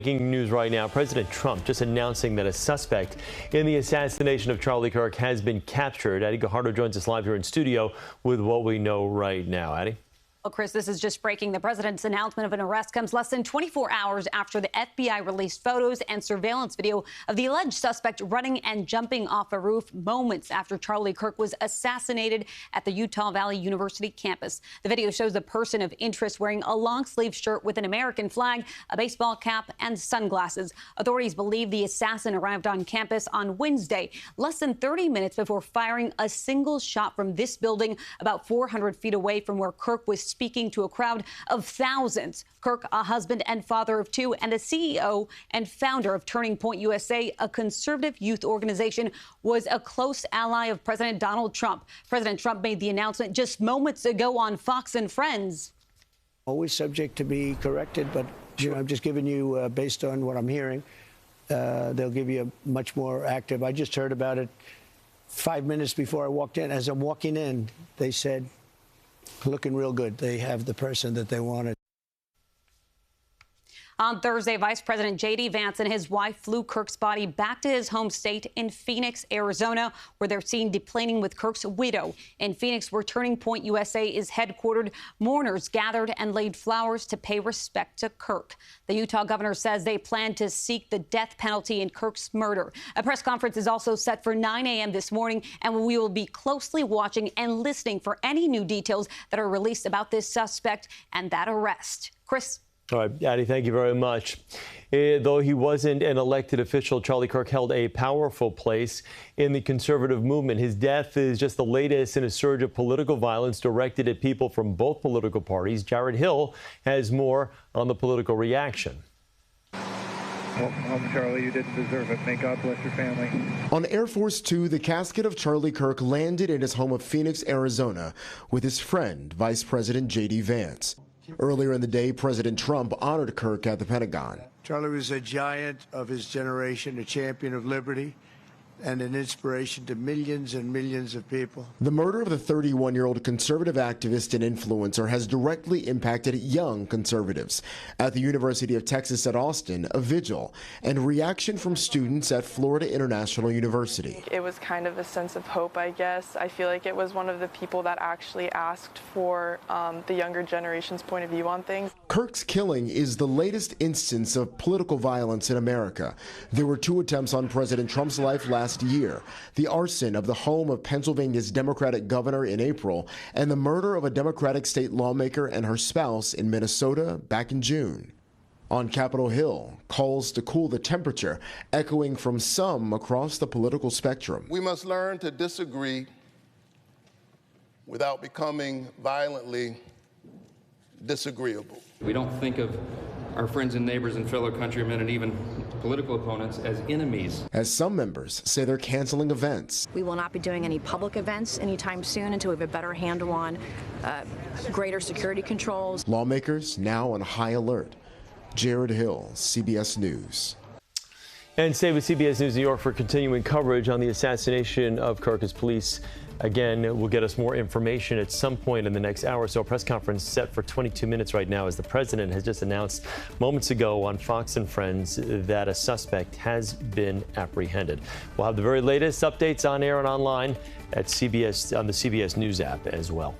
Breaking news right now. President Trump just announcing that a suspect in the assassination of Charlie Kirk has been captured. Addie Guajardo joins us live here in studio with what we know right now. Addie? Well, Chris, this is just breaking. The president's announcement of an arrest comes less than 24 hours after the FBI released photos and surveillance video of the alleged suspect running and jumping off a roof moments after Charlie Kirk was assassinated at the Utah Valley University campus. The video shows a person of interest wearing a long-sleeve shirt with an American flag, a baseball cap, and sunglasses. Authorities believe the assassin arrived on campus on Wednesday, less than 30 minutes before firing a single shot from this building about 400 feet away from where Kirk was speaking to a crowd of thousands. Kirk, a husband and father of two, and the CEO and founder of Turning Point USA, a conservative youth organization, was a close ally of President Donald Trump. President Trump made the announcement just moments ago on Fox and Friends. Always subject to be corrected, but I'm just giving you, based on what I'm hearing, they'll give you a much more active. I just heard about it 5 minutes before I walked in. As I'm walking in, they said, looking real good. They have the person that they wanted. On Thursday, Vice President J.D. Vance and his wife flew Kirk's body back to his home state in Phoenix, Arizona, where they're seen deplaning with Kirk's widow. In Phoenix, where Turning Point USA is headquartered, mourners gathered and laid flowers to pay respect to Kirk. The Utah governor says they plan to seek the death penalty in Kirk's murder. A press conference is also set for 9 a.m. this morning, and we will be closely watching and listening for any new details that are released about this suspect and that arrest. Chris? All right, Addie, thank you very much. Though he wasn't an elected official, Charlie Kirk held a powerful place in the conservative movement. His death is just the latest in a surge of political violence directed at people from both political parties. Jared Hill has more on the political reaction. Home, Charlie, you didn't deserve it. May God bless your family. On Air Force Two, the casket of Charlie Kirk landed in his home of Phoenix, Arizona, with his friend, Vice President J.D. Vance. Earlier in the day, President Trump honored Kirk at the Pentagon. Charlie was a giant of his generation, a champion of liberty, and an inspiration to millions and millions of people. The murder of the 31-year-old conservative activist and influencer has directly impacted young conservatives. At the University of Texas at Austin, a vigil and reaction from students at Florida International University. It was kind of a sense of hope, I guess. I feel like it was one of the people that actually asked for the younger generation's point of view on things. Kirk's killing is the latest instance of political violence in America. There were 2 attempts on President Trump's life last year, the arson of the home of Pennsylvania's Democratic governor in April, and the murder of a Democratic state lawmaker and her spouse in Minnesota back in June. On Capitol Hill, calls to cool the temperature, echoing from some across the political spectrum. We must learn to disagree without becoming violently disagreeable. We don't think of our friends and neighbors and fellow countrymen and even political opponents as enemies. As some members say they're canceling events. We will not be doing any public events anytime soon until we have a better handle on greater security controls. Lawmakers now on high alert. Jared Hill, CBS News. And stay with CBS News New York for continuing coverage on the assassination of Kirk. As police again will get us more information at some point in the next hour or so. A press conference set for 22 minutes right now as the president has just announced moments ago on Fox and Friends that a suspect has been apprehended. We'll have the very latest updates on air and online at CBS on the CBS News app as well.